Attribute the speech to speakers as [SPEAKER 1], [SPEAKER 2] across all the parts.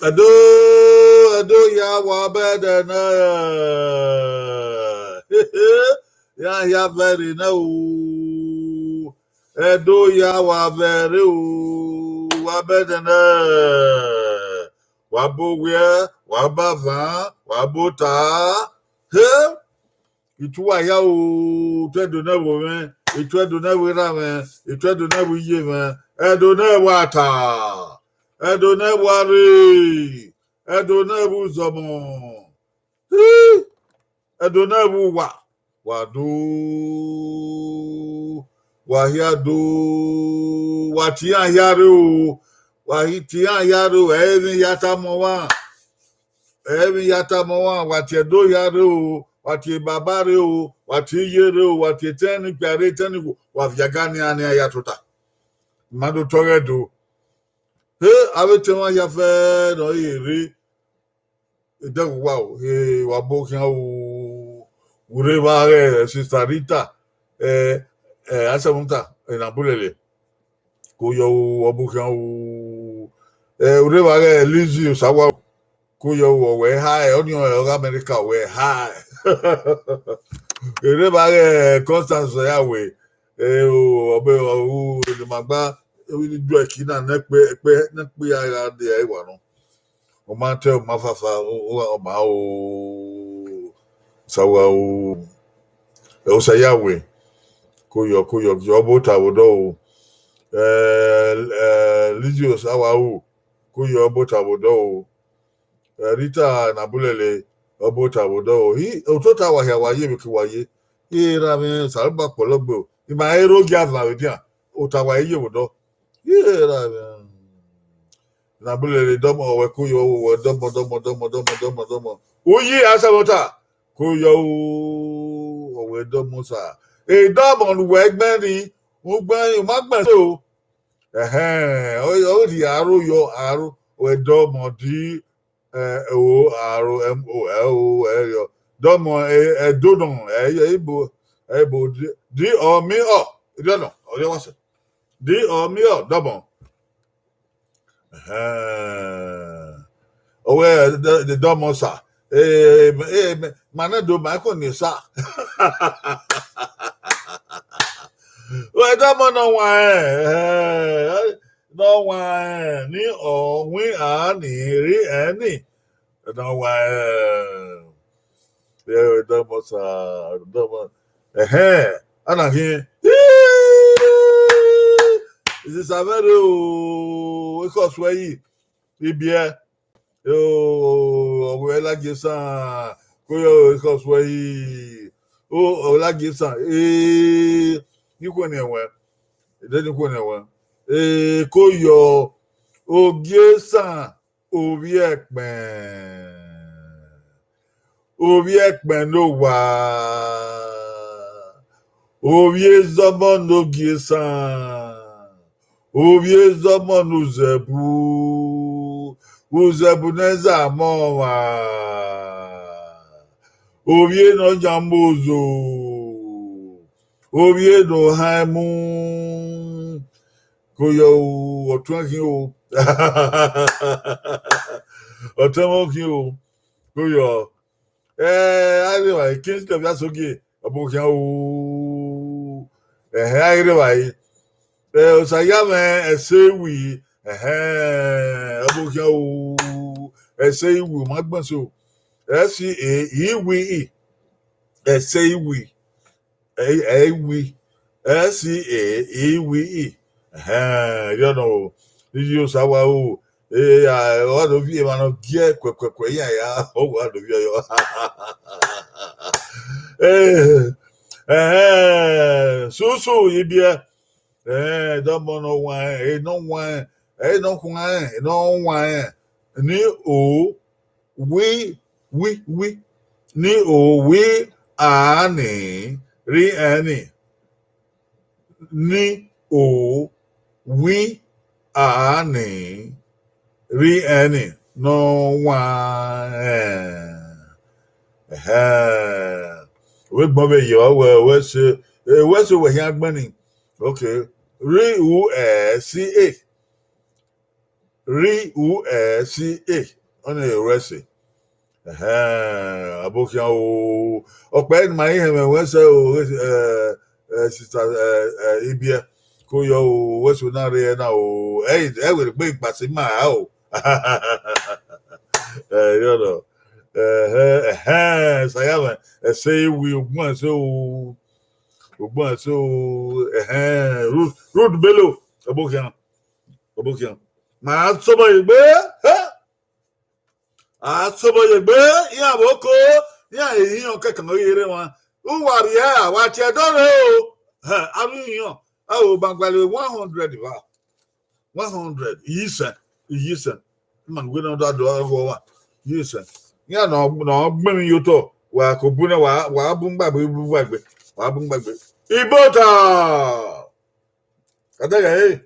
[SPEAKER 1] Ado ya wabedana. Ya very no. Edo ya wabere wabedana. Wabowe, wabava, wabota. He? Ituwa ya o twedo na wo me, itwedo na we ra me, itwedo na we ye me. Edo na wata. Edo na wari. Edo na bu zomo. Edo na bu wa. Wadu. Wahiadu. Watia yaru. Wahitia yaru. Evi yata mowa. Evi yata mowa. Watia do yaru. Watia babare o. Watia yere o. Watia teni piare teni. Wafiagani ane ayatota. Mado toredo. Abetema ya fe no iri de wow wa bokia o ureba sister Rita asamunta na bulele ko yo obukia o ureba Lizzy sawa ko yo we high oni o America we high ureba Constance ya we obe o de magba we do ekina na pe ara de e wa no o ma te o ma fafa o ma o sawa o sa ya we ko yo jo bota wodo o Lizzy sawa o ko yo bota wodo o Rita na bulele o bota wodo o hi o to ta wa ya wa ye mi ki wa ye ra mi salba pologbo ima ero gava we dia o ta wa ye wodo ra na bulele domo we ku yo wo domo oyi asabota ku yo o we domo sa domo lu we gbe ni o gbe o ma gbe so o di aro yo aro we domo di o aro mo yo domo dodon ibo di o mi o dono o yo wase di o mi o domo owe the domo sa manado ma ko ni sa we domo no wa ni ohun a ni ri eni no wa domo sa domo ana hi is a very we cause we ibie we la gesa ko yo cause we la gesa ni ko ni ewe ni ko ni ewe ko yo ogesa obi ekpen no wa obi ezomo no gesa Ovie zomo uzebu neza mowa ovie no jambozo ovie no haimu koyo otwanki o otomoki o koyo anyway kings of yasogi abokia o anyway osayame esewi abokia o esewi magbanso iwi esewi iwi iwi you know you sawa o o do vie mano gie kwekwe ya o do vie yo susu ibia don't no one no one no one ni o we ni o we ani ri ani ni o we ani ri ani no one we gbon be yo we se we yan gbani okay ri u ca RUSCA on a resi. Abokia o ọpẹ ma ihe me we say o sister Ibia ko yo o we so na re na o e we gbe ipase ma o you know sayama say we ogun so road bello abokia ma so bo igbe asobo yegbe ya boko ya eyan kekan oyere wọn o wari ya wa ti edore o aruyan o bangbale 100 va 100 yisen man gbe na do wa yisen ya no gbemi yoto wa ko bu na wa bu ngbagbe wa bu ngbagbe ibota kadaga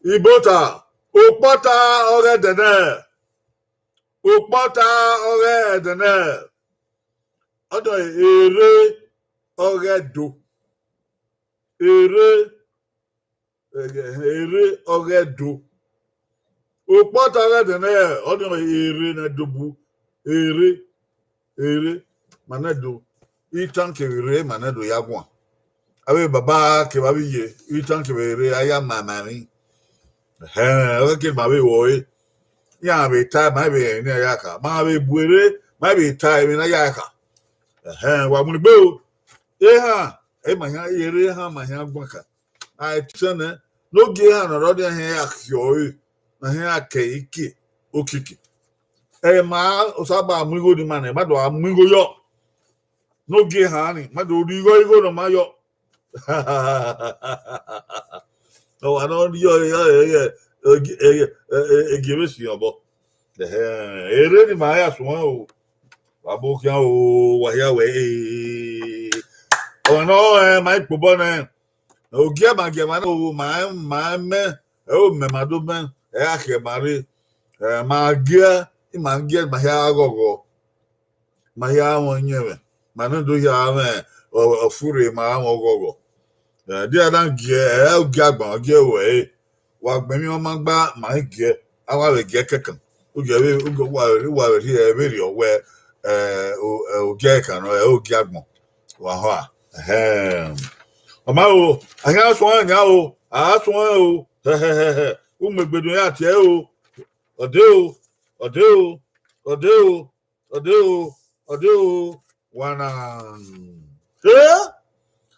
[SPEAKER 1] Ibota Okpota ore dene odo ere oredo Okpota ore dene odo ere na dobu ere manado itan kere manado yagwa abe baba ke babiye itan kere aya mamani okay, my baby boy. Yeah, be time, my baby, near Yaka. My baby, my baby, time in a Yaka. What would be? Yeah, my hair, my hair, bunker. I turn it. No gear and a rudder hair, your hair cake, o kiki. Ma, Osaba, Mungo the man, but I'm Mungo yo. No gear, honey, my do you go to my yo? Oh, I don't yeah. Give us your book. Really, my ass one. Abokia, wahia way. Oh, no, my pobone. Oh, get my man. Oh, Mamado man. Ake Marie. My gear, my get my hair go. My hair 1 year. Manado ya, or a fury, my arm go. Dear, don't get get away. Wa gbemi o magba ma ge awa we ge kekan o ge we o wa we here very owe o ge kan o ge agbon wa ho o ma o anya so anya o a so o o megbedo ya tie o ode o wana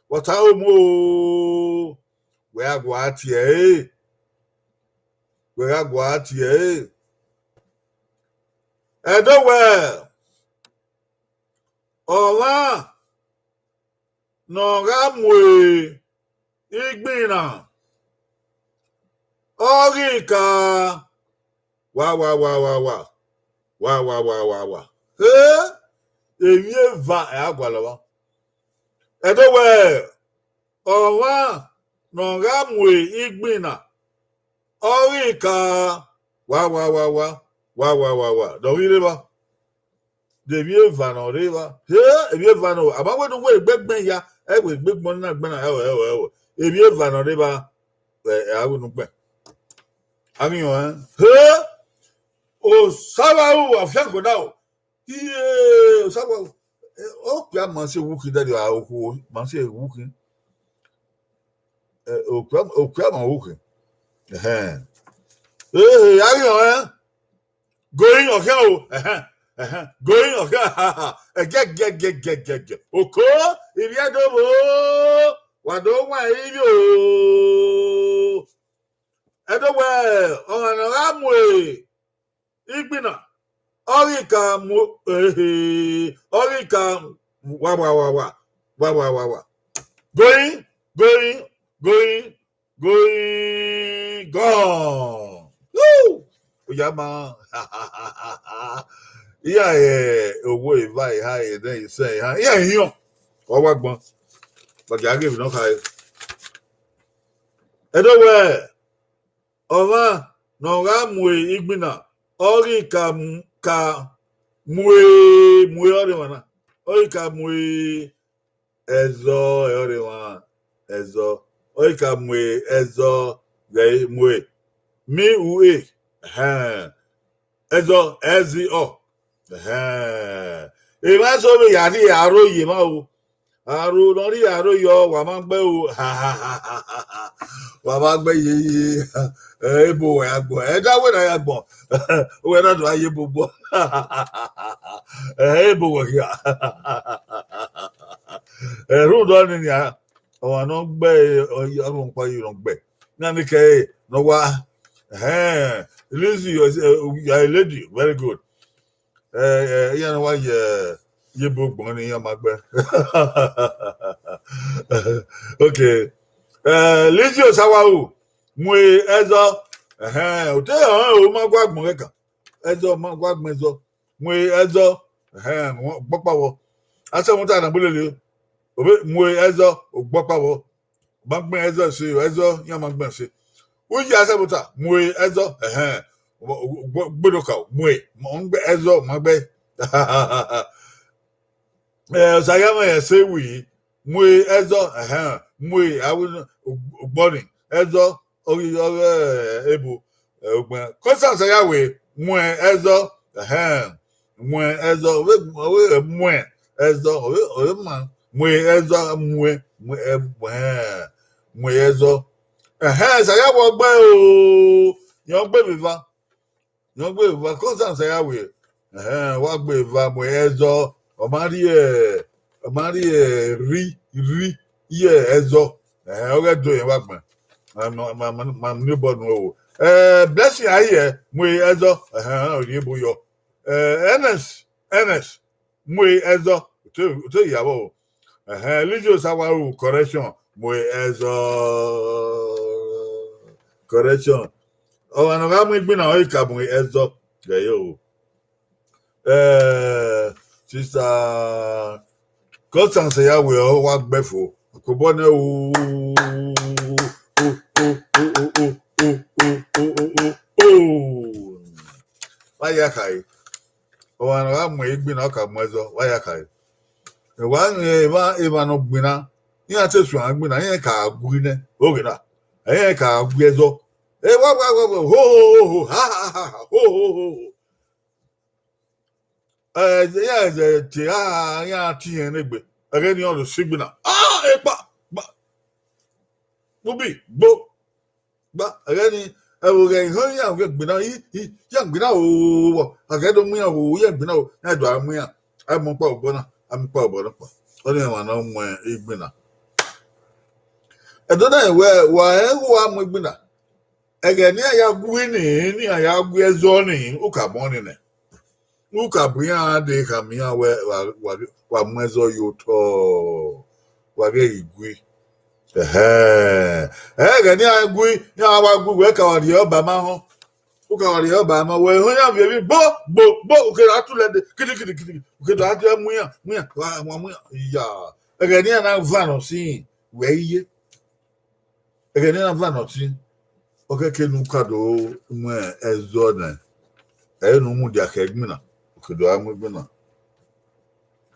[SPEAKER 1] what how mo we agwa tie Edowe Ola Nogamwe Igbina Orika wa Ewie va agwalawa Edowe Ola Nogamwe Igbina Orika wa don't we river the view van or river here if you van about what the way big ya with big money not been if you van or river I wouldn't bet I mean here oh Sabahu of Shanko now here Sabahu oh yeah man say wookie that you are who man say wookie oh crab on wookie Hey, going okay, going okay, get. Oko, if you don't what don't want you? Everywhere on an Amway, Ibina, Orika, wa. Going, gone. Woo! Yama. Yeah, away, vai, high, then you say, yeah, you. Or what one? But I give no high. Everywhere. Over, no ramwe, Igbina. Orika, mwe, Orika, mwe, ezo, everyone. ezo oika mwe ezo gai mwe mi ue ezo ezi o e ma so lo yari aro yi ma o aro lori aro yo wa ma gbe o wa ma gbe ye ebo wa agbo e dawo na ya gbo o na do aye gbogbo ebo wa ya ru do ni ya o no gbe ọrùn pa irun gbe na ni ke no wa Lizzy, you're a lady, very good. You know why you book money in my bed. Okay. Lizzy Osawaru, Mwe Ezo, Magwag Moreka, Ezo Magwag Mezo, Mwe Ezo, Bopawo. I said one time, Mwe Ezo, Bopawo, Magme Ezo, see Ezo, Yamagme. Uji asabuta mwe ezo gbodoka mwe ngbe ezo magbe sayama ya sewi mwe ezo mwe awu gboni ezo ogi ebu ogbe kosa sayawe mwe ezo mwe ezo mwe ezo ma mwe ezo mwe ezo saya wo gbe o yan gbe mi va constant saya we wa gbe va mo ezo o mari ri ye ezo o ga do yen wa gbe ma ni bo no blessing aye mo ezo ori ebo yo ns mo ezo to yawo Lizzy Osawaru correction mo ezo correction. Oh, and I'm going to wake up with Ezo. Gayo. Sister Constance, I will walk before. Kubone, Wayakai. Oh, and I'm waiting to come with Wayakai. The one even of Bina, you are just one, Bina, I can't go in there. Okay, I can't go. Hey, ho, ha, ha, ha, ho. Yeah, tea and egg. Again, you're the signal. Bobby, bo, but again, I will get her young, young, I get on me, young, I do, I'm a poor bonner, I'm poor bonner. Only one on my egbina. I don't know where I'm with Bina. Again, ya gwini ni ya gwe zoni uka bonine uka buya de kamia wa mwezo yuto wa ge igwi again ya gwi ya wa gwe ka wari oba ma ho uka wari oba ma we ho ya bi bo uke atule de kidi uke do atu muya wa muya ya again ya na vano si we ye again ya na vano si okay, can you cado my ezone? I know Mudia Kegmina, could do I'm with Bina.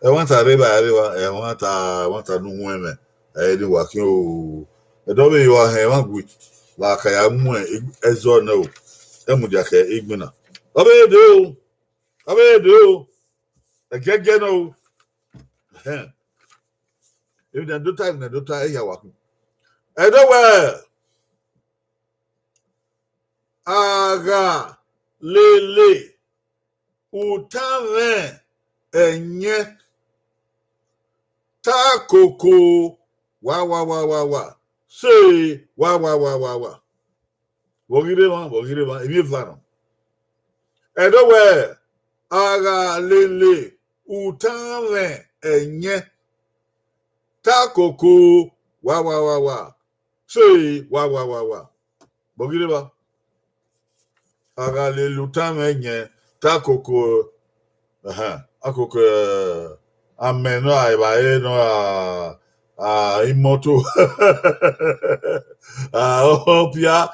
[SPEAKER 1] I want a river, I want a new women. I didn't walk you. I don't know you are having with like I am ezone. Emudia Kegmina. Obey do. I get no. If they do time, they do time. I don't wear. Aga lele utave enye ta koko wa say wa bogire ma emi vano edowe aga lele utave enye ta koko wa say wa bogire ma aga le lutame nye takoko akoko ameno aiba no imoto opia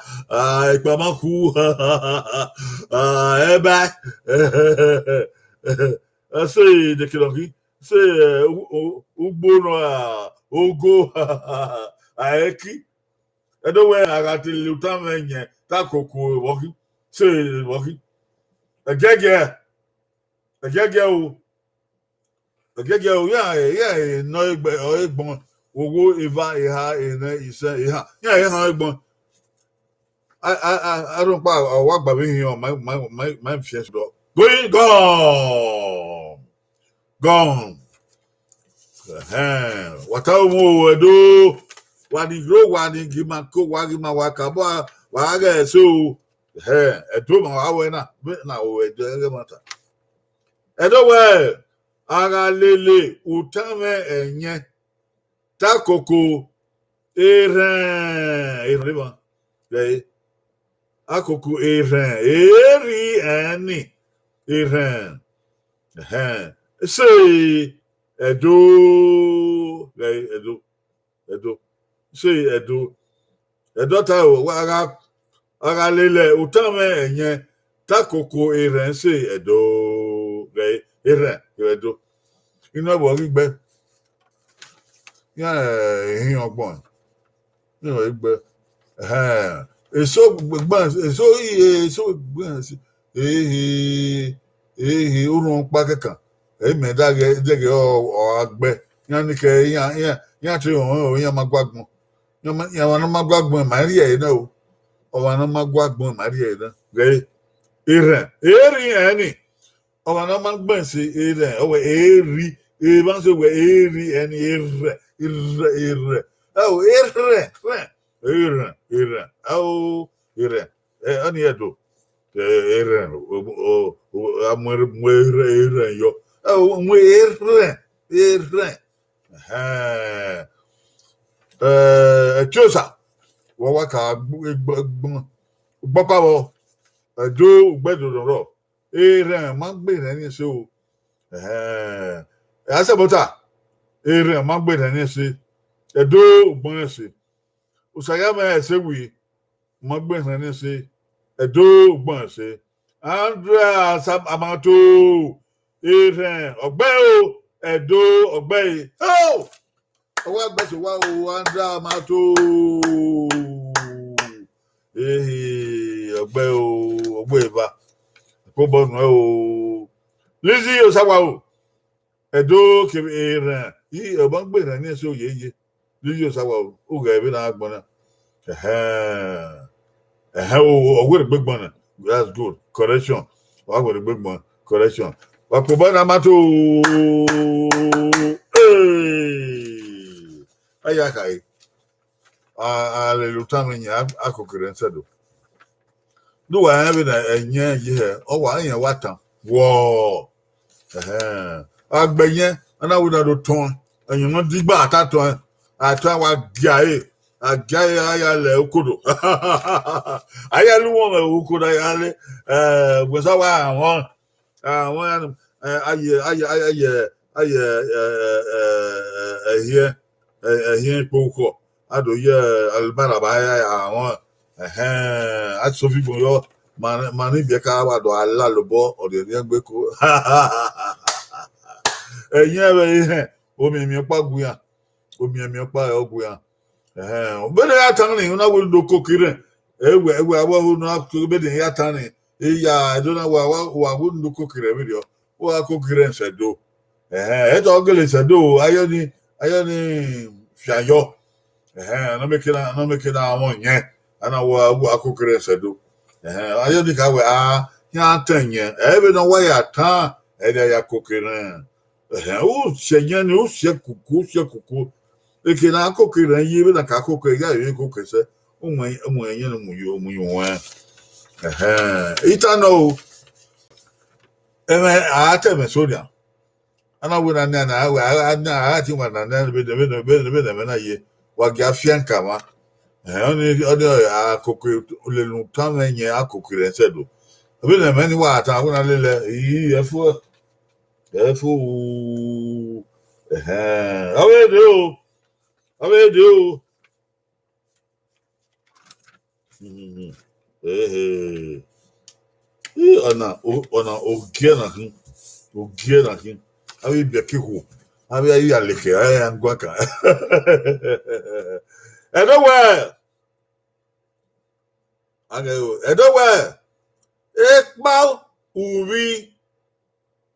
[SPEAKER 1] ipamaku eba say de kiloki say ugbo no ogo aeki edo we agati lutamenye ta koko woki se woki agege o ya no egbon owo eva eha ene ise eha ya egbon I don't buy or walk by me on my fish dog. Going gone. What I will do? What the grow, what the give my cook, what give my wakaba, what I get so. Hey, a 2 hour now, but now we do the matter. Anyway, aga lele utame enye takoko river. Akoko eri ani iran say edo say edo ta o aga lele utame enye takoko iran say edo iran edo ina bo gbigbe ya ehin ogbon ni o gbigbe èso gbọ́n sí ehe urun pa kankan èmi dàgẹ ọ̀gbẹ́ yẹn ní kẹ yẹn ti hàn yẹn máa gbàgbọ́n yẹn wọn máa gbàgbọ́n màrí ẹ̀ náà o ọ̀wọn máa gbàgbọ́n màrí ẹ̀ náà rẹ̀ èrì ẹni ọ̀wọn máa gbọ́n sí èrì ọ̀wẹ̀ èrì bá ń sọ wẹ̀ èrì ẹni èrì Iran. Oh, Iran. Ani edo. Iran. Amwere Iran yo. Oh, Iran. Chosa. Wawaka Bokabo. Do bedo. Iran man be any so. Asabota. Iran man be any so. Do bonus. Usayama esewi magbe nane se edo gbon se Andrea sab amato eren ogbe o edo ogbe o owa gbe se wa o Andrea amato ogbe ba ko bonu o Lizzy osawa o edo ke eren yi ogbe nane se oyeye Lizzy osawa o ga ebe na agbona oh, with a big one. That's good. Correction. I with a big one. Correction. Wakubana mato. Hey. Ayakai. Lutami akokere sedo. Do I have a year? Oh, I ain't what time. Whoa. Agbenye. And I would have torn. And you not dig back at that one. I try what guy. Agaya ayale okudo ayalu won okudo ayale wesa wa awon here poko ado ye albara ba awon asofi boyo mani bi ka wa do ala lobo ode ni gbe ko eyin omi mi paguyan omi mi pa oguyan bene ya tani una wo do kokire ewe awo no akto bene ya tani ya dona wa wo do kokire video wa kokire nsedo eto ogele nsedo ayoni fiayo no mekina awon yen ana wo akokire nsedo ayoni ka we ya tanye ebe no wa ya tan ede ya kokire o seyen ni o se kuku eke na akokere yi be na ka akokere ga yi kokese umu enye no muyo ita no eme ateme sodia ana we na na ati wa na be na ye wa ga fian kama oni akokere olenu tan enye akokere sedo be na mani wa ata wa na lele yi efu awe do ona ogiena hin awi bekihu awi ayi aleke aya ngwaka Edowe. Edowe. Ekpal uri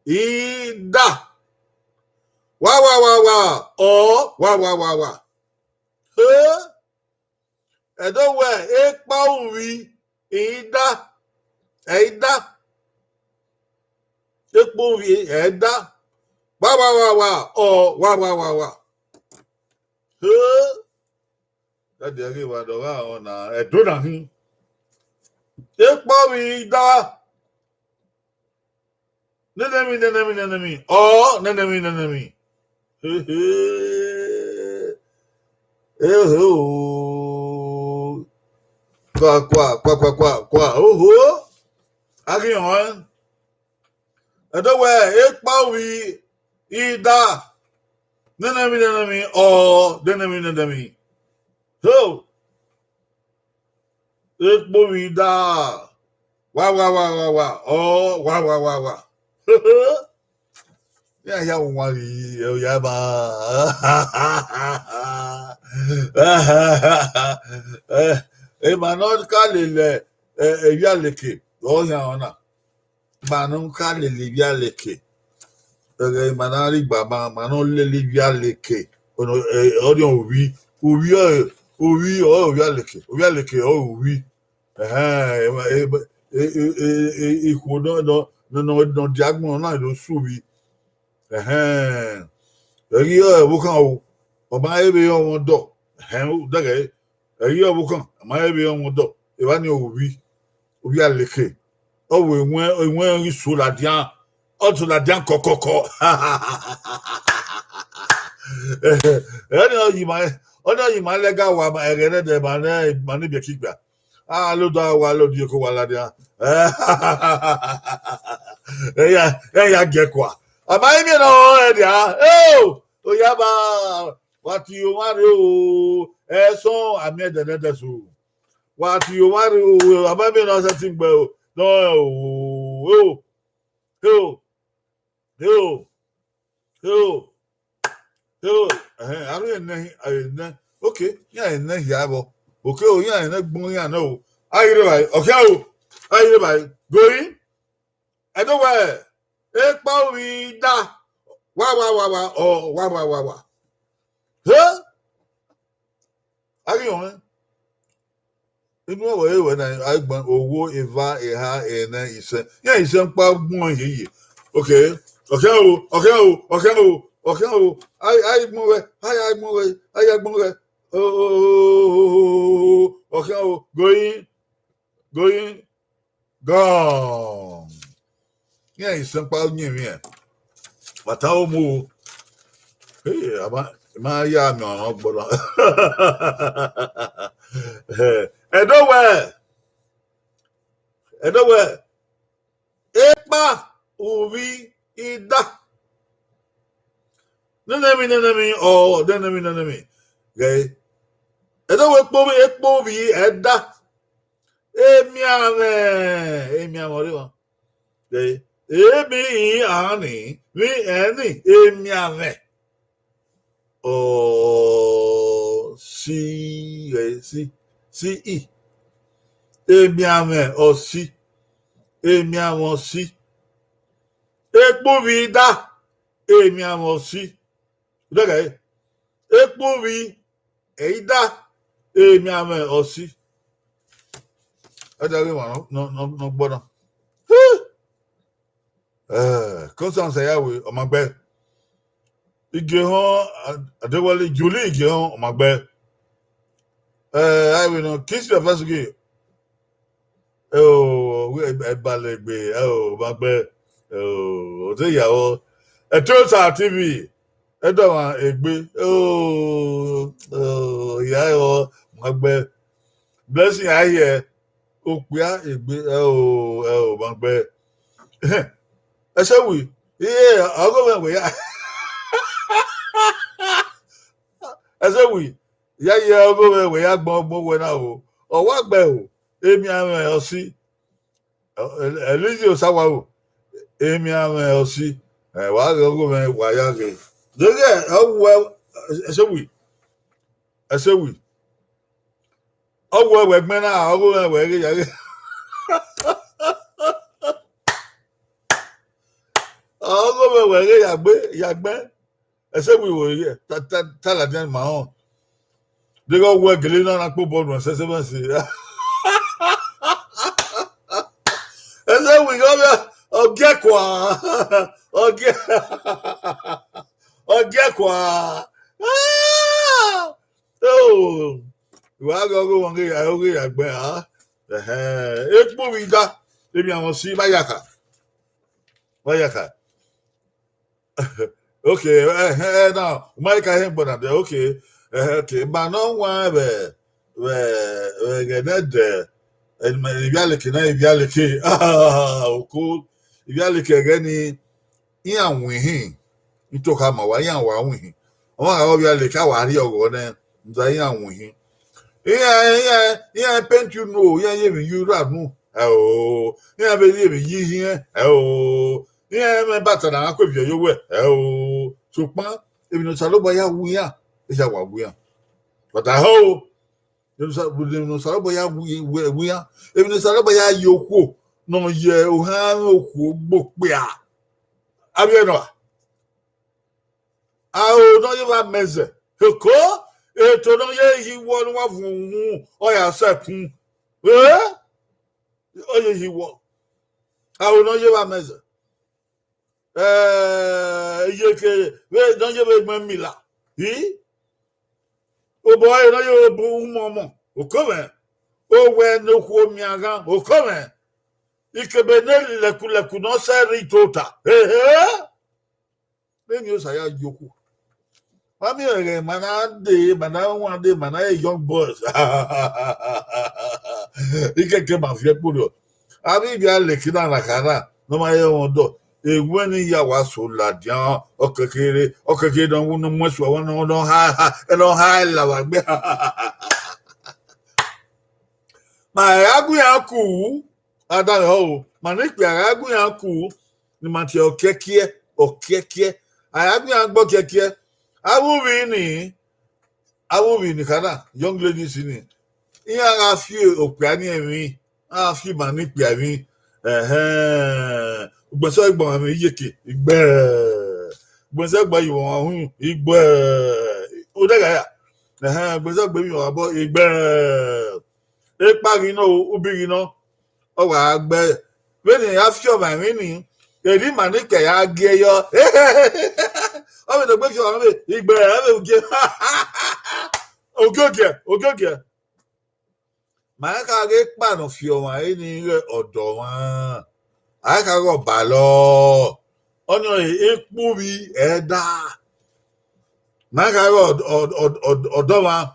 [SPEAKER 1] ida. Wa. Oh, wa. Edowe. Ekpal uri ida. Ida. Ekpal uri ida. Wa. Oh, wa. That the river do on a donahim. Ekpal ida. Nenemi. Oh, nenemi. Quoi. Oh. Arion. Edowe, ekpawi, ida. Nenemi. Oh, nenemi. Oh. Ekpawi, ida. Wa. Oh, wa. Yeah, wali, yaba. Manon kalile, yaleke. Oh, yana. Manon kalile, yaleke. Manari baba, manon lele, yaleke. Odion, oui, yaleke. Oh, oui. Iko no diagmo na do subi. Eri bukan o. Oba ebe yo won do. Dage. Eri bukan, ma ebe yo won do. E ba ni owi aleke. O we enwen ri so la dian. O to la dian kokoko. Oni ma lega wa ma ere de ma ne be kigba. Lo di ko wa la dia. Ya get kwa. Abai mi no dia. Oyaba. What you want o. So ami de so. What you want o. Abai mi no setting gbe o. No. Aru ene. Okay. Ya ene ya bo. Okay, o ya ene gbon ya no. Ayire bai. Okay o. Ayire bai. Going. Edowe. Ekpa wi da. Wa. Oh, wa. Arion. Inu wo ewe na agbon owo eva eha ene ise. Ya ise npa gbon yeye. Okay. Ai gbon we. Oh. Okay o. Going. Gone. Yeah, it's some power near me. But how move? Hey, my yam on but Edowe. Ekpa uvi ida. Nenemi. Oh, nenemi. Okay. Edowe ekpo uvi eda. Emiame. Okay. Emi ani mi eni emiame. Oh, si i. Emiame o si. Emiamo si. Ekpo vida. Emiamo si. Okay. Ekpo vi eida. Emiame o si. Adari wa no gbọ́dọ̀. Constance Ayawe Omagbe. Igehan Adewale Julie Igehan Omagbe. I will know kiss your first game. We Balegbe. Omagbe. Odeyawo. Etrosa TV. Edowa Egbe. Yeah, Omagbe. Blessing I hear. Okpia Egbe. Omagbe. I said we. Yeah, I'll go away. I said we. Yeah, I'll go away. I bomb when I will. Or what bell? Amy I'll see. Elizio Sawa. Amy I'll see. I'll go away. Why again? Yeah, oh well. I said we. ọgwụ egbe na ọgwụ egbe ya ọgwụ egbe ya gbe ese wi wo ye ta la den ma on de go wo gele na po bonu ese se ban si ese wi go oge kwa oge kwa oh wa go won ge ya gbe ha epo wi da ebi awon si bayaka okay now Mike him but okay okay but no one we get that and my reality na reality cool reality again yan wihin ito ka ma wa yan wa wihin o ma reality ka wa ri ogo na nza yan wihin yeah paint you know yeah you rap no yeah be yi here yeah me bata na akwa yo we ṣùgbọ́n èmi no salo boya wuya e ja wa wuya but I ho no salo boya wuya èmi no salo boya yoku no ye o ha oku gbogbe a abi no no ye ba meze ko eto no ye yi wo no wa fun o ya sekun o ye yi wo no ye ba meze yeke we don't you be mila o boy no you bu momo o come o we no ku mi aga o come ikebe ne leku no seri tota then you say yoku mami ere mana young boys ikeke ma fi epo abi bi ale kina na kana no ma ye won do when ya was so ladian okekere don wonu mosu won don ha la gbe ma agun ya ku ada ho ma ni pe agun ya ku ni ma ti okeke agun ya gbo keke awubi ni kana young ladies ni iya ga fi opia ni emi a fi ma ni pe ami gbèsè ìgbọ̀n mi yéke ìgbẹ́ gbèsè gbà ìwọ̀n ọ̀hún ìgbẹ́ ọ̀dẹ́gàyà gbèsè gbà ìwọ̀n àbọ̀ ìgbẹ́ ìparí náà obìnrin náà ọwọ́ àgbẹ̀ bẹ́ẹ̀ni àfíọ̀mà mi ni èdè màníkẹ̀ yà gé yọ ọmọ ìdọ̀gbé fi ọ̀rọ̀ mi ìgbẹ́ ògógè màá ká gé pàánù fi ọ̀wọ̀n ayé ní ọ̀dọ̀ wọn. Aka go balo ono epo bi eda maka go odoma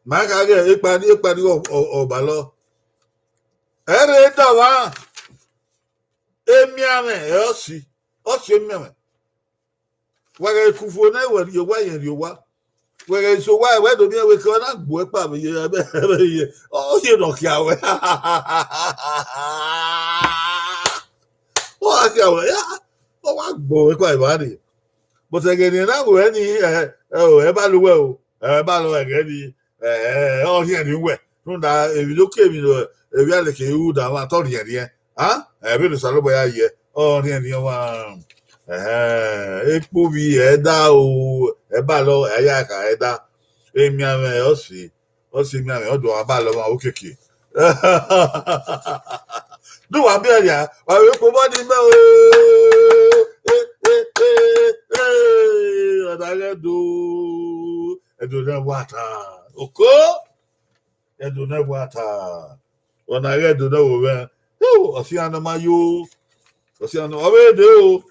[SPEAKER 1] maka ge epa ni o balo ere dawa emiame osi emiame waga kufo na we yo wa yen yo wa waga so wa we do mi we ko na gbo epa mi ye o ye no kia we o asia we o wa gbo ko ibadi but again na we ni e ba lu we o e ba lu again ni o here ni we no da e bi lo ke mi lo e bi ale ke u da ma to ri ri e bi lo salo boya ye o ri ni wa epo bi e da o e ba lo aya ka e da e mi ame o si mi ame o do aba lo ma o keke do wa be ya wa we ko bo ni me o adale do na wata oko do na wata ona re do na wo be o si ana mayo o si ana o be de o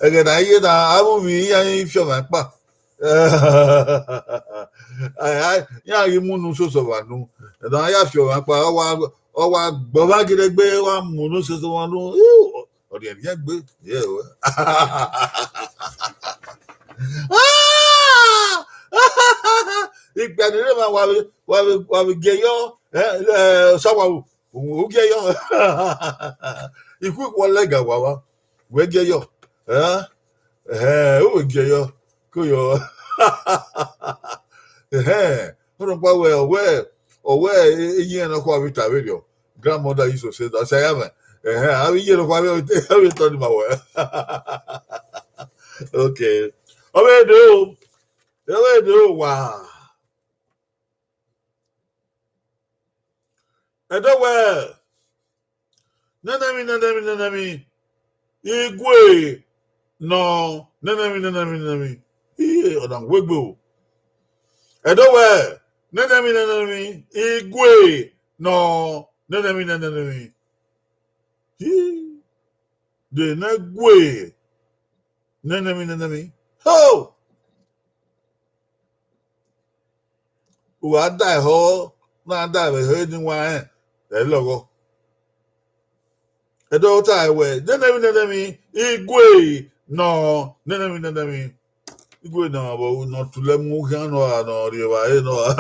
[SPEAKER 1] ege na ye da abu mi ya ifo ma pa ya yi munu so so wa nu da ya fi wa pa o wa gbo ba gide gbe wa munu so so wa nu o de ye gbe ye o igbe ni re ma wa ge yo sawa o ge yo iku ko lega wa we ge yo o ge yo ko yo don't know where you know what radio. Grandmother used to say that. Say, I mean, you know what I told him about. Okay. Oh, we do. Wow. I don't well. Nanami. Igwe. No. Nanami. Odan Wegbo. I don't well. Nanami. Igwe. No. Nanami. The Nagwe. Nanami. Oh! Who I die ho? Not die with hurting wine. The logo. A daughter I wear. Nanami. Igwe. No. Nanami. Igwe no, but not to let move on or you know.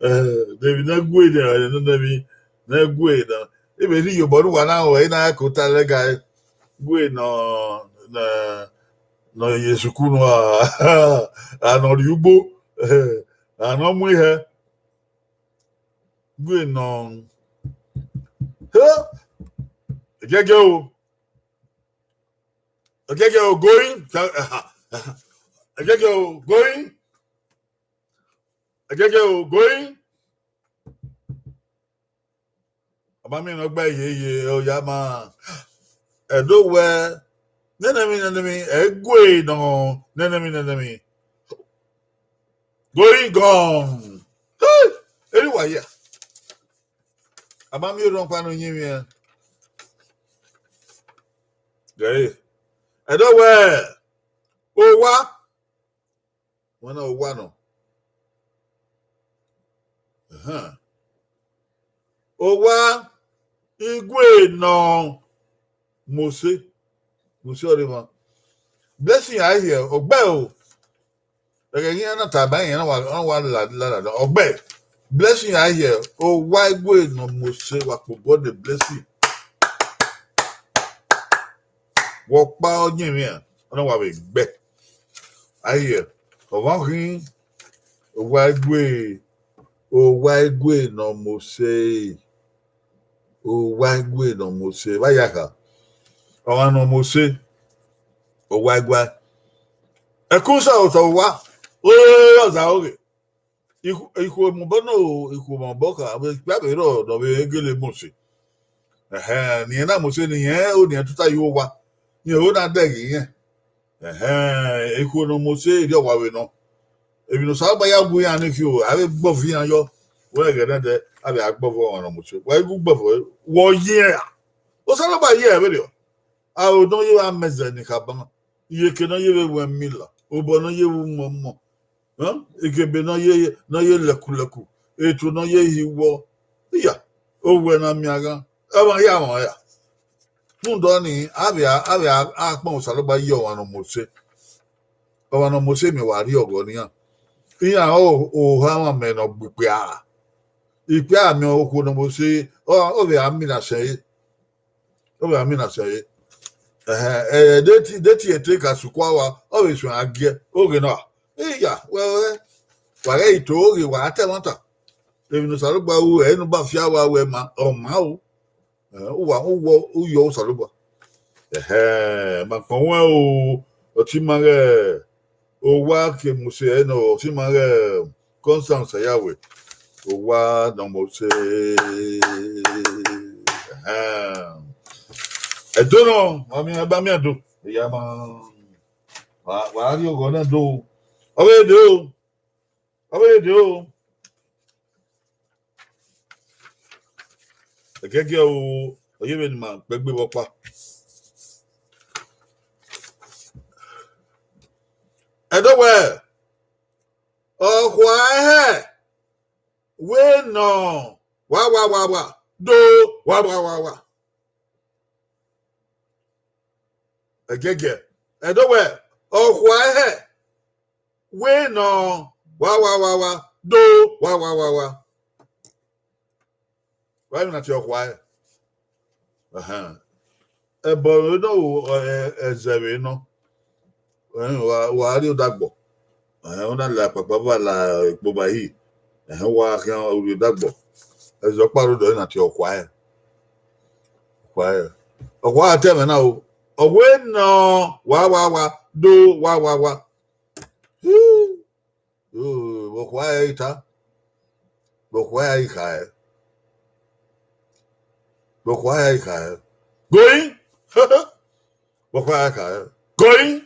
[SPEAKER 1] David Nagwe there. Nanami. Nagwe. Even you, but one hour, and I could tell a guy. Gwe no Yesukunu ano Yubo ano mu he gwe no agege going going abami no gba ye o ya ma edo we nanami egwe no nanami going gone anyway yeah abami ron pa no yin ya gay edo we o wa wona o wa no o wa igwe no Mose Orima. Blessing I hear, Ogbe. Again, not a bang, and one lad, Ogbe. Blessing I hear, oh, why go no Mose, what could the blessing? Walk by on you here. I know what we bet. I hear, oh, one thing, why go no Mose? Oh, why go no Mose? Why ọwa no Mose owagwa ekunsa otowa oza oge iku mo ka gba be ro do be gele Mose ni na Mose ni o ni tuta yo wa ni o na degi yen iku no Mose ri owa we no ebi no sa ba ya gu yan ni ki o ave gbo fi yan yo we ge na de ave agbo fo no Mose wa gu gbo fo wo yin o sa lo ba ye be ri I don't you are mezanikabang. You cannot even win miller. Obono ye mummo. It can be no ye lakulaku. It will not ye he war. Yeah. Oh, when I'm yaga. Oh, yeah. Mundoni, Avia, Akmo Salaba yo on Mose. Oh, on Mose me wari ogonia. Yeah, oh, how a man of Bupia. If ya me o kuno Mose, oh, the Amina say. Oh, Amina say. Deti take a sukwawa always when I get okay no. Yeah, well, why told you what I tell you. Even the Saluba who ain't about Fiawa where my Mau who yo Saluba. Maconwell or Timare or Waki Museno, Timare Constance Yahweh or what no more say. I don't know. I mean, about me, I do. Yeah, man. What are you gonna do? Away do. I can't get you even man. Baby, wapa. I don't wear. Oh, why? We no. Wa. Do. Wa. Agege. Edowe. Oh, why? We no. Wa. Do. Wa. Why not your why? Ebo no ezebe no. Wa ri odagbo. On a la papa la bobahi. Wa kan o dagbo. Ezo paro do na ti okwa Okwa tell me now. Owe no wa do wa. Okwa ita. Okwa ika. Okwa ika. Going. Okwa ika. Going.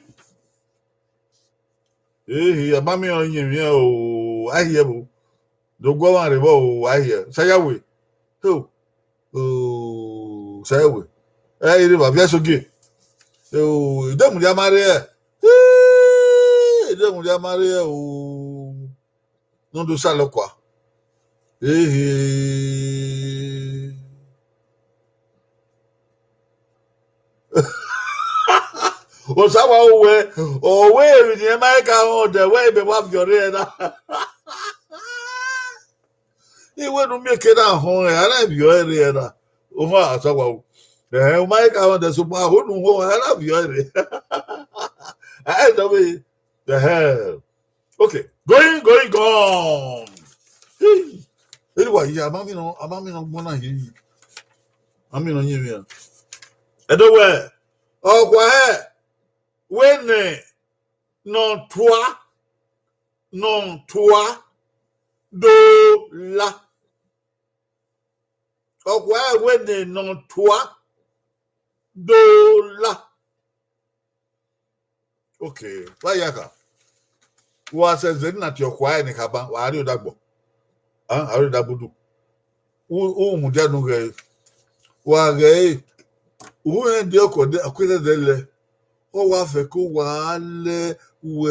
[SPEAKER 1] Abami onye mi o ahie bu. Do go wan rebo o ahie. Sayawe. Sayawe. Iri ba bia soge. Idemu dia mare e. Idemu dia mare e o. Non do salo kwa. O sawa owe eri ni America on the way be wa fiore na. Iwe nu mi ke na ho e ara fiore na. O ma sawa o. America on the so ma ho nu ho ara fiore. I don't know the hell. Okay, gone. Anyway, yeah, amami no gbona hi. Ami no nyemi ya. Edo we. Okwa he. Wene non toi do la. Okwa he wene non toi do la. Okay, why yaka? Wa says na ti okwa he ni kaba, wa ari odagbo. Ari odagbodu. U mu dia nu ge. Wa ge. U en di oko de akwede dele. O wa fe ko wa le we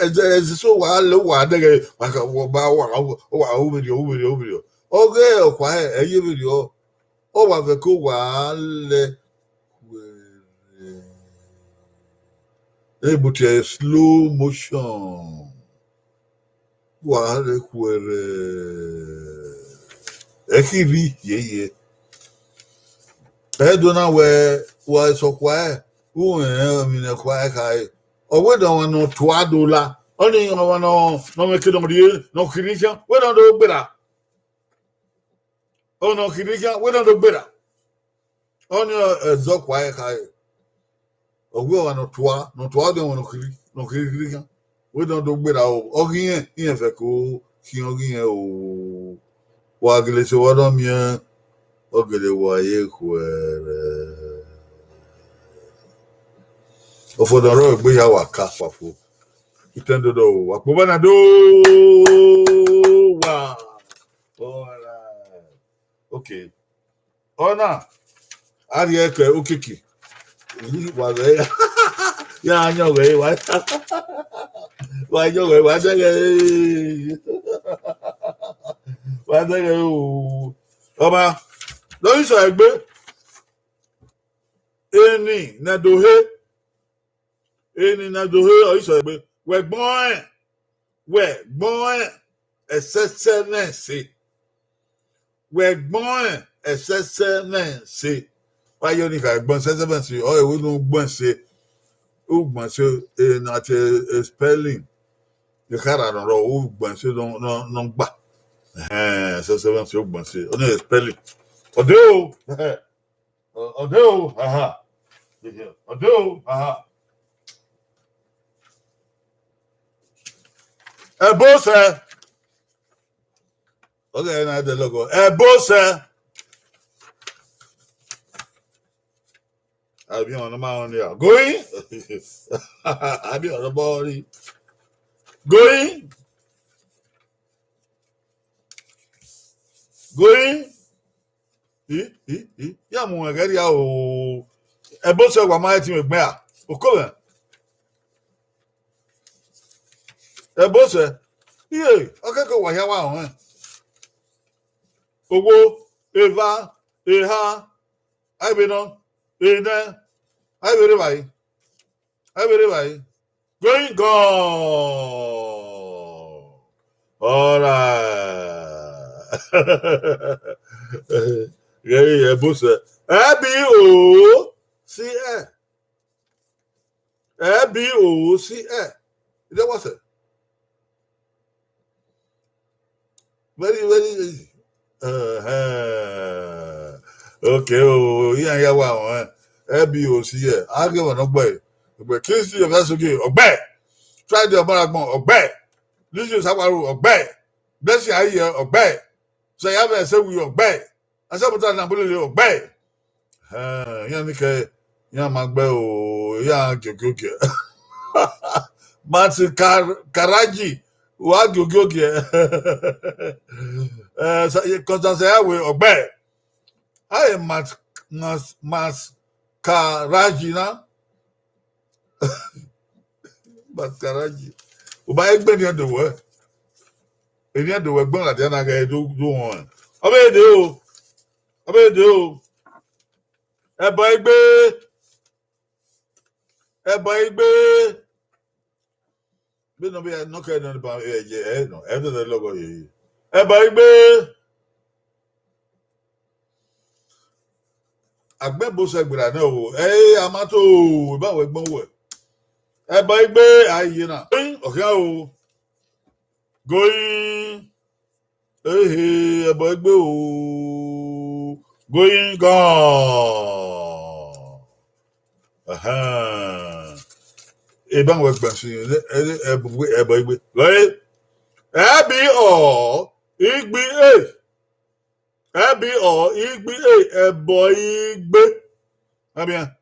[SPEAKER 1] eze so wa le wa de maka wo ba wa o video oge okwa eye video o wa fe ko wa le we but slow motion wa le kwere ekiri ye Edona we was so quiet. Who in a quiet high. Or we don't want no twadola. Only you want no make it on you, no Christian. We don't do better. Oh, no Christian, we don't do better. Only a so quiet high. Or we want no twa don't want no Christian. We don't do better. Oh, here, for cool, King o Waggle, so what on me. Ogele wa ye kwere ofodoro egbe ya wa ka pafo itendo do wa po bana do wa alright okay ona ari eke okiki wa re ya anyo we wa yo we wa dege o Oma lórí sọ ẹgbẹ́ eni nadohe ọ̀ísọ ẹgbẹ́ wẹ̀gbọ́n ẹ̀sẹ̀sẹ̀ náà ṣe wẹ̀gbọ́n ẹ̀sẹ̀sẹ̀ náà ṣe wáyé oníkà ẹ̀gbọ́n ẹ̀sẹ̀sẹ̀ náà ṣe ọ̀ ìwé ló ń gbọ́n ṣe ó gbọ́n ṣe àti spelling ìkára rọ̀ ó gbọ́n ṣe ló ń gbà ẹ̀sẹ̀sẹ̀ náà ṣe ó gbọ́n ṣe ó ní spelling. Odo, aha. Odo, aha. Ebose. Okay, now the logo. Ebose. I'll be on the mound there. Going. I'll be on the body. Going. Ya mu ngari ya o ebo so gwa ma ti megbe a okowe ebo so ye akeko wa ya wa ho owo eva eha aibeno ene aibere bai going gone all right. Ebose. Abi o. See BOCE. That was it. Very, very easy. Okay, yeah, wow. BOCE. I give an obey. But kiss you, that's okay. Obey. Try the Baragbon, obey. This is how I obey. Bless your ear, obey. So I have said we obey. I said, but I'm going to obey. Yeah, Magbo, yeah, Gyogi. Martin Karaji, what Gyogi. Because I will obey. I am Mas Karaji now. Mas Karaji. Uba egbe ni the word. Any other word, but I didn't do one. Obey do. Obey do. Egbe. Bí no bí no kẹ́ no ba no every the logo yìí. Egbe. Agbebo segbira na o. Amato ba we gbon wo. Egbe ayi na. Okay o. Going egbe o. Going gone. Eban we gban si egbe. Right? Igbe igbe. Abia.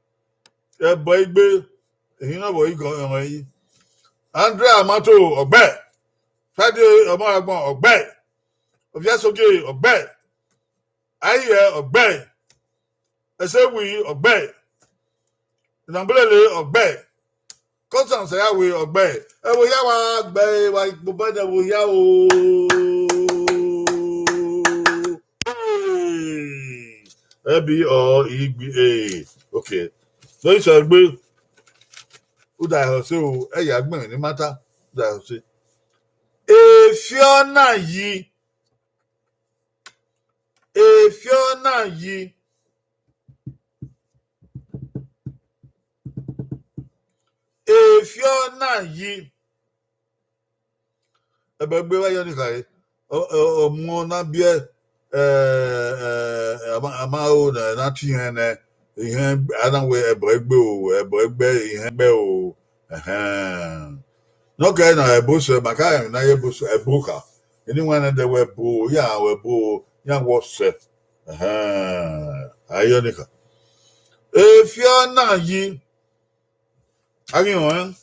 [SPEAKER 1] Igbe. Ehina bo igan yi. Andre Amato Ogbe. Fade Omo Agbon Ogbe. Ofiasoke Ogbe. Aye Ogbe. Esewi Ogbe. Nambele Ogbe. Constant say we Ogbe. Ewo ya wa gbe wa gbogbo de wo ya o. Igbe. Okay. So it's Ogbe. Uda ho se o eya gbon ni mata. Uda ho se. Efiona yi. Ebegbe wa yo ni kai. Omo na bie ama o na ti hen ihe adan we egbe ihe gbe o. No kai na ebuso maka na ebuso ebuka. Anyone that we bo ya we bo ya was ayonika. Efiona yi. Agion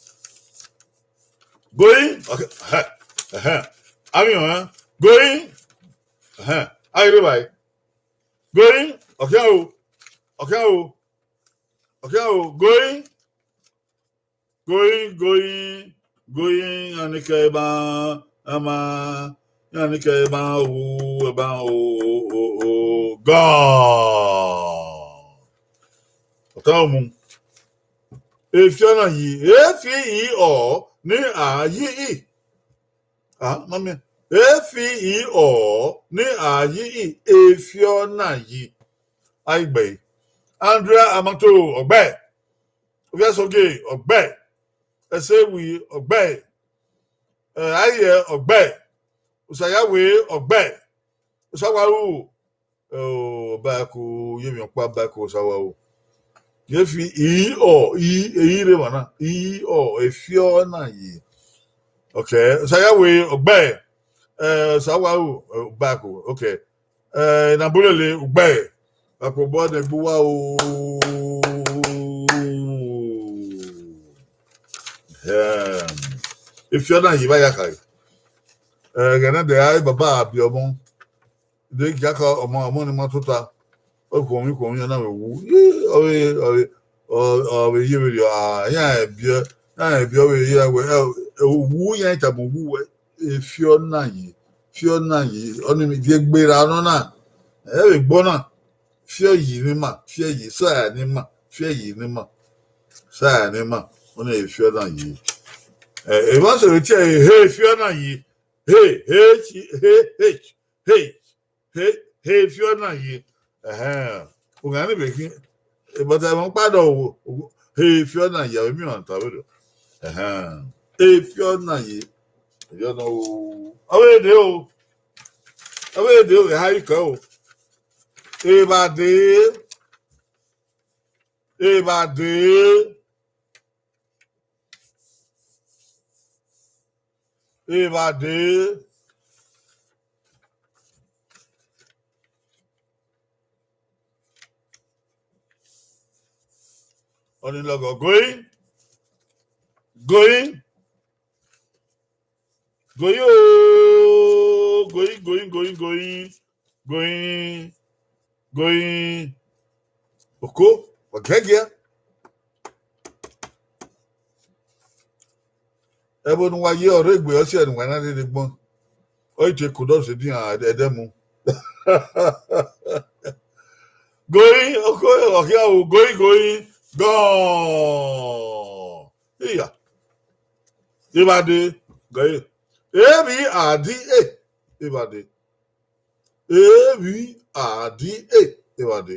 [SPEAKER 1] going okay. Agion going right. Going okay. Going anikeba ama anikeba gone. Otamu. Efiona yi o ni ayi. Mami. O ni ayi. Efiona yi. Aigbe. Andrea Amato Ogbe. Ofiasoke Ogbe. Esewi Ogbe. Aye Ogbe. Usayawe Ogbe. Usawaru. Baku yemi okpa baku usawaru. Yefi re mana. Efiona yi. Okay. Usayawe Ogbe. Sawaru baku. Okay. Nabulele Ogbe. Akobo de gbuwa o. Efiona yi ba yakai. Gana de ai baba abi omo. De jaka omo ni matuta. Okun yana wu. Owe yiri ya ebie we ya we wu ya tabu wu Efiona yi. Oni mi die gbera no na. E gbona. Fie yi ni ma. Ona Efiona yi. E ma so ti Efiona yi. Efiona yi. Ungani beki. But I won't pardon If you're not here, me on top. If you're not here, you know. Away do. Away do. How you go? Everybody. Everybody. Everybody. On the logo going. Going. Going. Going. Oko. Okay, ebe nwa ye ọrụ egbe ọsị enwe na dị gbọn o ije kudo se di an edemu going oko ọhịa o going gone iya ibade going ebi adi ibade ebi adi ibade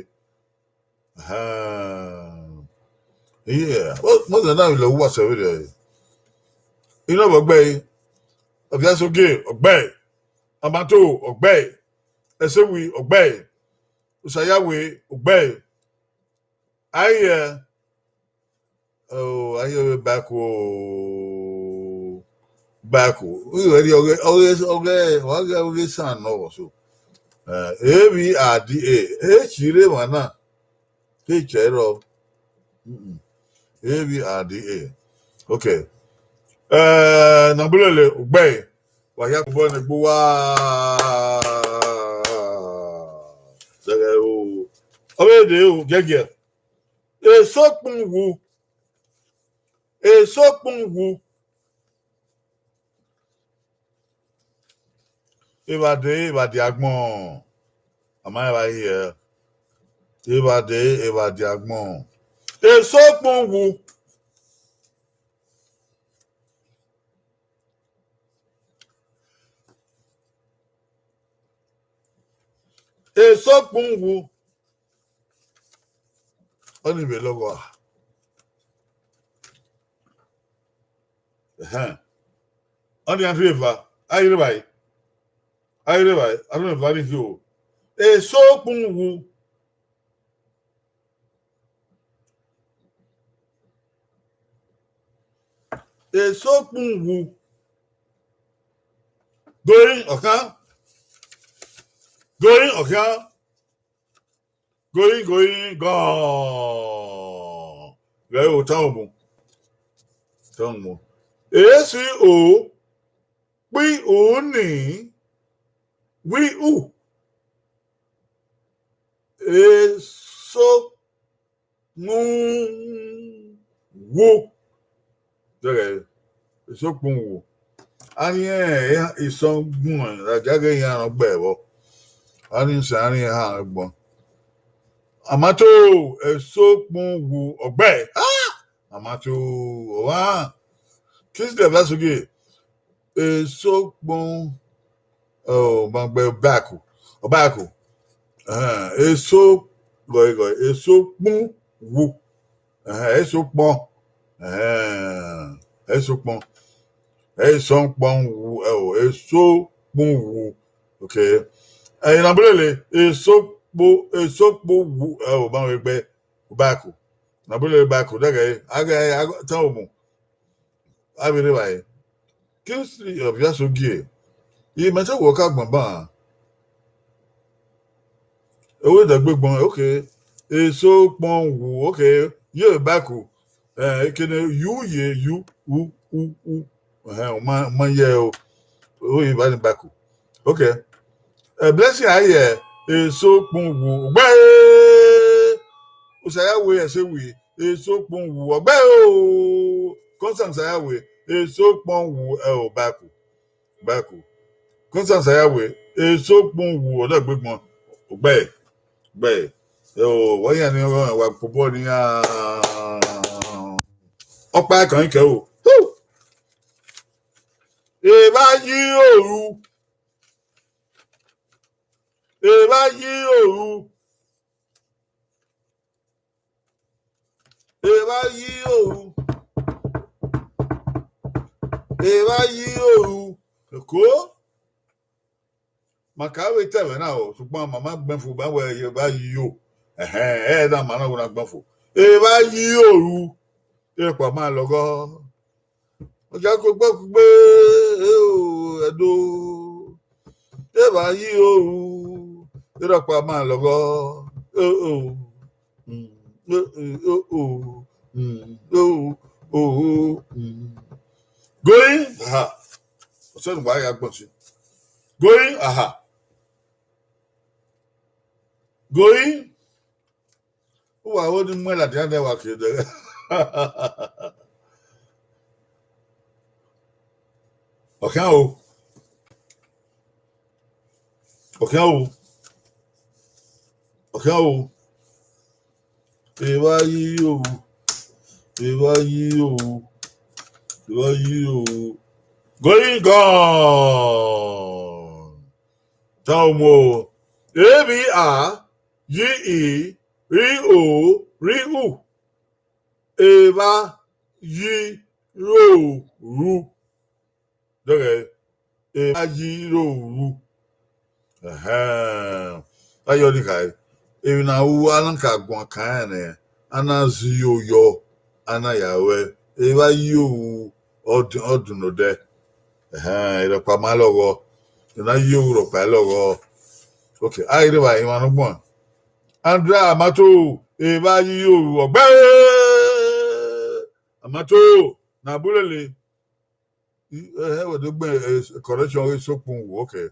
[SPEAKER 1] yeah mo se na ile wa se we iná ọgbẹ́ yìí ọ̀bíásógè ọ̀gbẹ́ amato ọ̀gbẹ́ ẹsẹ̀wì ọ̀gbẹ́ ọ̀sàyàwé ọ̀gbẹ́ ayé báàkù ìrẹ̀lẹ̀ ọ̀gẹ́ sàn náà so èmi àdí èchìrè màná kéèchẹ̀rọ èmi àdí okay. Nambulele ugbe wahia kubone gbuwa sege o obede o gege esokpunwu ibade agbon amaya here ibade agbon esokpunwu esokpunwu oni be logo oni afiva ayire bai I don't know very few esokpunwu going okay going gone gẹ́gẹ́ o táwọn mu èsì o pí òun ní wí ù èso mú wò gẹ́gẹ́ èso kún wò a ní ìsọ̀gbùn gẹ́gẹ́ yẹn àrùn gbẹ̀wọ̀ a ní sàárín àrùn gbọ̀n. Amato esokpunwu ọgbẹ amato wa kisde vlasuge esokpun gbangbe baku eso goigo esokpun wu esokpon wu esokpun wu okay ẹyin abúlé esokpo wu ban egbe baku na bule baku daga aga tan omu abire baye kinsi of yasogie yi mete wo ka gbon ban owo dagbegbon okay esokpon wu okay ye baku kene yu ma ye o yi ba ni baku okay blessing aye esokpunwu ọgbẹ ọsàyàwé ẹsẹwì esokpunwu ọgbẹ o constant ṣàyàwé esokpunwu báàkù constant ṣàyàwé esokpunwu ọdọgbẹgbọn ọgbẹ wọ́n yà ní ọ̀rọ̀ ìwà púpọ̀ ní ọ̀pá kan ìkẹ́ o èèbá yí òru. Eva yi oru. Eva yi oru. Ko? Makawe tebe na o. Sugbon mama gbenfu ba we eva yi o. Da mana wo na gbenfu. Eva yi oru. Epa ma logo. Oja ko gbogbe edo. Eva yi oru. Epa ma logo. Going, aha. Ọsẹ nùgbà ayé agbọ̀n sí. Going, aha. Going. Ó wà ó ní mú ẹ̀ láti ẹ̀ wà kéde. Ọ̀kẹ́ o. Ọ̀kẹ́ o. Ọ̀kẹ́ o. Ìwà yí o. Ìwà yí o. Ìwà yí o. Going gone. Táwọn ọmọ ABRYE RIU Eva yi ru. Okay. Eva yi ru. Ayo di kai. Ebi na wu alanka gwan kan ne. Ana ziyo yo. Ana yawe. Eva yi o odun no de. Ire pa ma logo. Na yi o ro pa logo. Okay, ire ba iwan no gbon. Andra Amato Eva yi o ogbe. Amato na bulele. What the correction is so okay.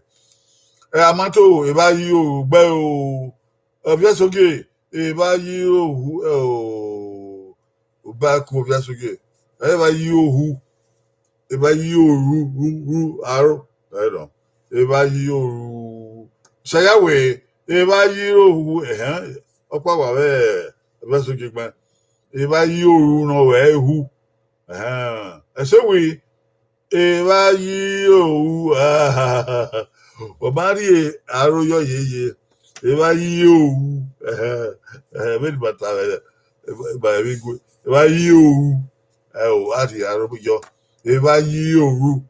[SPEAKER 1] Amato Eva yi o ogbe o. Obiasoge Eva yi o ba ku Obiasoge. Eva yi o hu. Eva yi o ru aro. I don't. Eva yi o ru. Sayawe Eva yi o hu opa wa we Obiasoge gba. Eva yi o ru no we hu. Ese we Eva yi o hu. Obari aroyo yeye. Eva yi o hu. Very bata ba we go. Eva yi o hu. Ati aroyo. Eva yi o hu.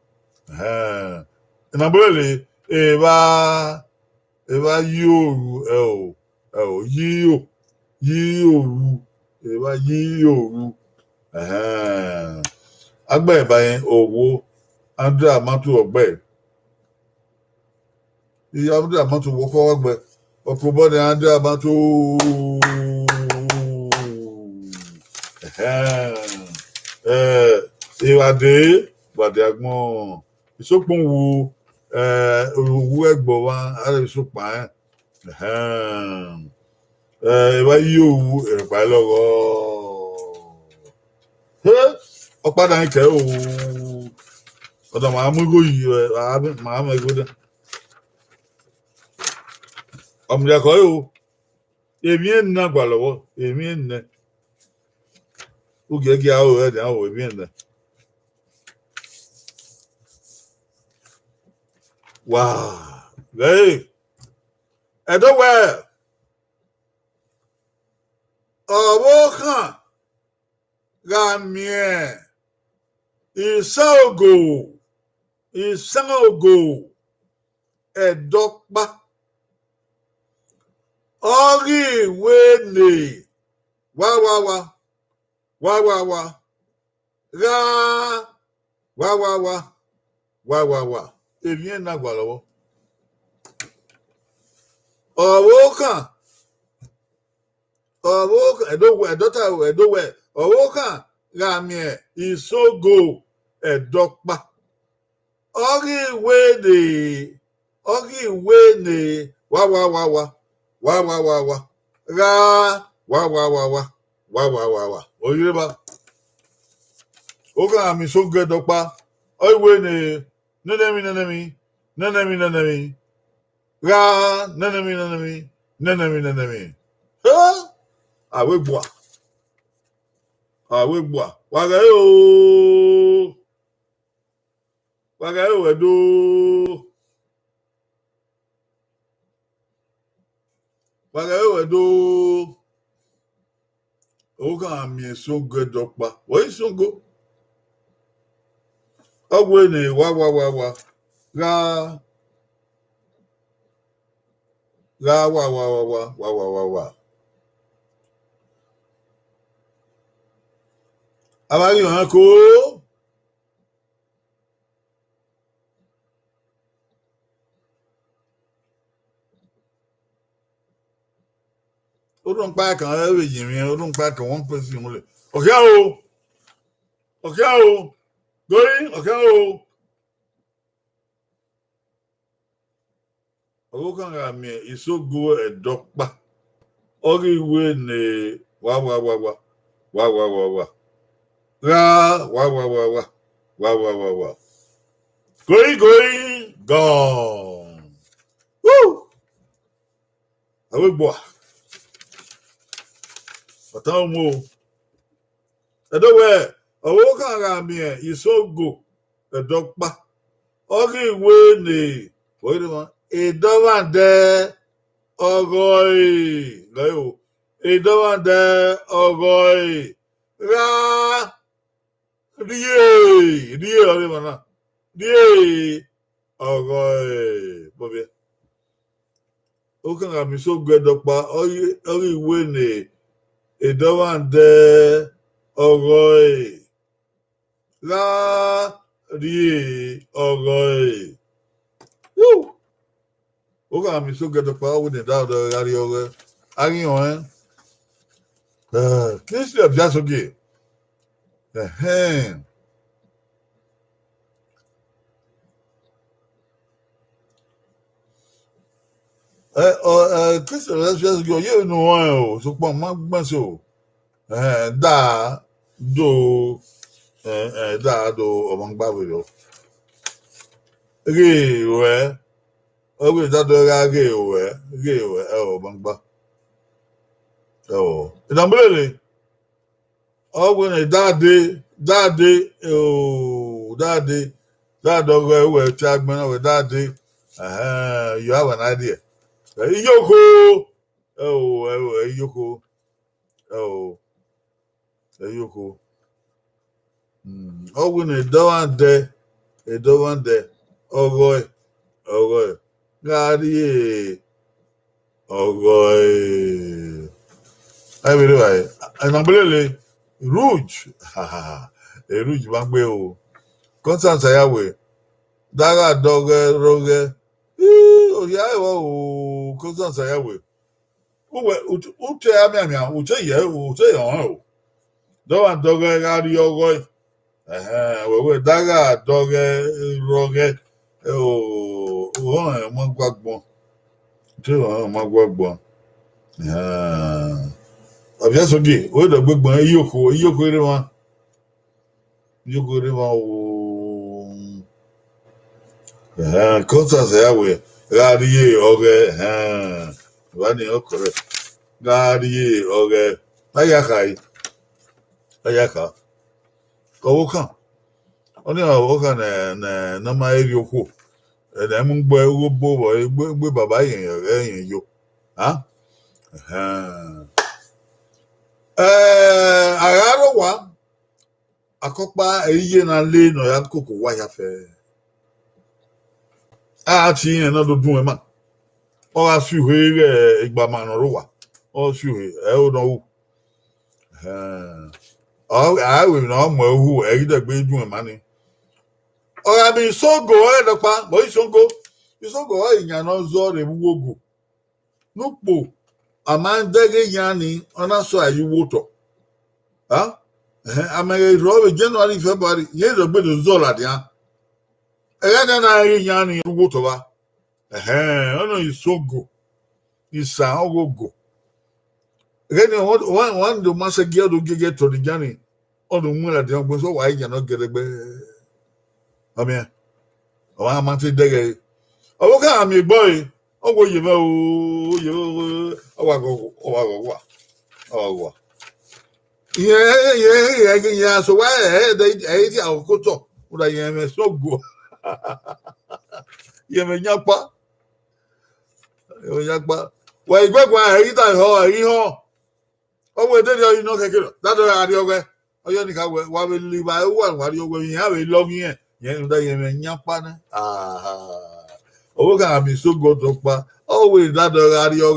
[SPEAKER 1] Na bole Eva yi o hu. Yi o hu. Eva yi o hu. Agba ibayen owo Andra Amato ogbe. Iya Andra Amato wo ko ogbe. Okobo de Andra Amato. Ìwádìí agbọn ìsopọ̀ wo òwú ẹgbọ̀ wa ara ìsopọ̀ ìwá yí òwú ìrìnpá lọ́wọ́ ọ̀padà ń kẹ́ òwú ọ̀dọ̀ màá mú igó yìí màá mọ igó dẹ́ ọ̀mùdíakọ̀ yìí o èmi ẹ̀ nà gbà lọ́wọ́ èmi ẹ̀ nà oge ẹ̀ gí àwọ̀ ẹ̀ dẹ̀ àwọ̀ èmi ẹ̀ nà. Wow. Hey. Ẹ̀dọ́wẹ̀. Ọ̀wọ́ kan. Gàmìẹ̀. Ìsán ògò. Ẹ̀dọ́pá. Ọ̀rí ìwé nè. Wá. Rá. Wá. Èmi ẹ̀ nàgbà lọ́wọ́. Ọ̀wọ́ kan. Ẹ̀dọ́wẹ̀. Ọ̀wọ́ kan. Gàmìẹ̀. Ìsógò. Ẹ̀dọ́pá. Ọ̀rí ìwé nè. Wá. Rá. Wá. Oyèrèbá. Ó kàn àmì sógò ẹ̀dọ́pá. Ìwé nè. Nenemi. Ra. Nenemi. Àwé gbọ́. Wàgà yóò ẹ̀dọ́. oka mi songo dokpa woi songo ogwe ne wa ga wa abari han ko o don pa kan e yin mi o don pa kan won person mo le okay o going okay o oka ga mi isogo edokpa ori we ne wa ga wa going gone woo awe gbo atan mo edowe oka ga mi isogo edokpa ori we ne oyi ma idowande ogoi gayo idowande ogoi ra die ori mana die ogoi bobe okan ga mi so gbedopa ori we ne idowande ogoi ra die ogoi oka mi so gbedopa we ne da do yari ogo ari on kesi abia so ge Christian let's go you know so pon ma so da do o gba we lo re we o we da do ga re we o gba o idambele o we ne dade dado we ti agbon we dade you have an idea Yoko. Yoko. Yoko. Oh, when it don't there. Oh, boy. God, yeah. Oh, boy. I mean, right. And I'm really Rouge. A Rouge Bangbe. Constance Ayawe. Daga Dogge Roge. Yeah, oh, Constance Ayawe. Uche amia uche yon do doge gari ogo we daga doge roge mo gbagbon abia soge we do gbagbon iyoko ire wa o Constance Ayawe gari oge wani okore gari oge ayaka owokan oni owokan na ma eri okwo na mu gbo ewo bo gbe baba yen yo agaro wa akopa iye na le no ya koko wa ya fe ti yen na do dun e ma o wa su he igba ma no ro wa o su he o no wu I will know more who either be doing money. Or I mean, so go ahead, the boy, so go. You so go ahead, and also the wogo. No, po. A man dege yanni, and also you water. Huh? I may rob January, February, years a bit of Zola, yeah. And then I yanni water. I know you so go. You sound go. Again, one the master gear to get to the journey. On the moon at the young so why you not get a bear. I mean, I'm a day. Oh, okay, I'm your boy. Oh, you know, you. Oh, yeah. So why they ate our coat? Would I am so good? You may yappa. Why, go, I eat that hole. Oh, then you know, that are the other. Why will leave by one? What you have a long year? Yapan. Ah, oh, can be so good. Always that radio.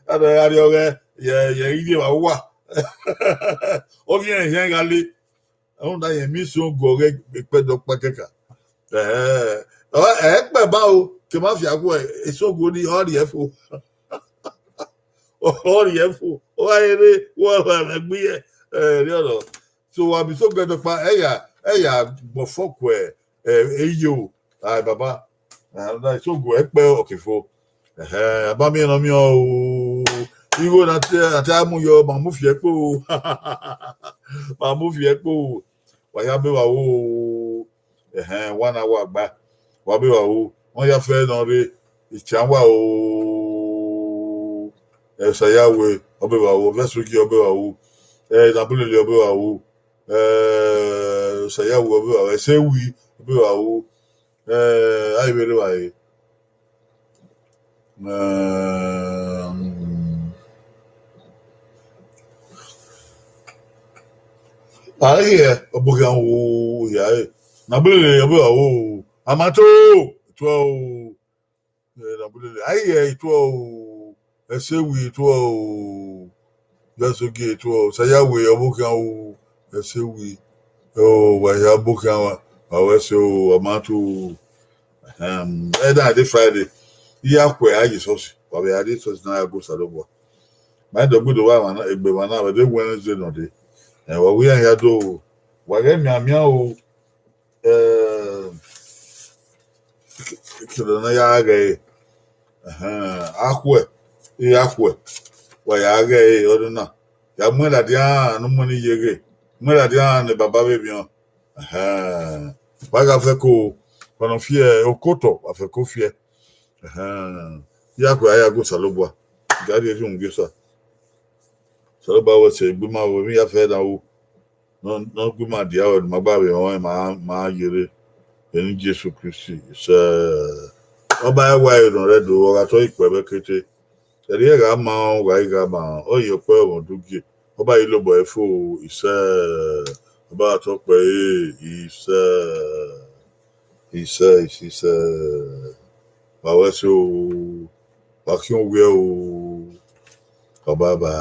[SPEAKER 1] That radio. Yeah, you are what? Okay, Yangali. I don't die a mission go get pedo packeka. Eh, bao, Kemafia, it's so good. All the effort. All the effort. Why, what I'm a so I'll be so good to find Bofokwe, you, Baba. So good, okay, for Bami and Omio. You go at Atamu, your Mamufiaco. Mamufiaco. Why have you 1 hour back? Wabi wa on your friend on the Chamwa Sayawe, Obewa, Vesuki Obewa, Nabuli Obewa, Sayawe Obewa, say we Obewa, I very I hear Obugan, yeah, Nabuli Obewa, Amato, 12. I hear it will. I say we it will. That's okay. It will. Say ya we abukan. I say we. Oh, why abukan? I will say amatu. Every Friday. Yeah, where I just was. But we had it was now go salobo. My dog good one. Ebe mana. But they Wednesday no day. And what we are here do. What get me a meow. Kilo na ya gay. Akwe. Akwe. Why I gay or not? Ya mwela dia no money yege. Mwela dia ne baba baby on. Waga feko kono fie okoto afeko fie. Ya ko aya go salobwa. Gari eju ngesa. Saloba wo se gbima wo mi ya fe da wo. No gbima dia wo magba be won ma yere. Eni Jesu Kristi. Se oba wa iron redo wo ga to ipe kete. Eri ga ma wa ga ma o yo pe won dugi. Ọba yìí ló bọ̀ ẹ́ fún iṣẹ́ ọba àtọ́pẹ́ iṣẹ́ bàwẹ́ sí o wàkí ń wẹ́ o ọba bá.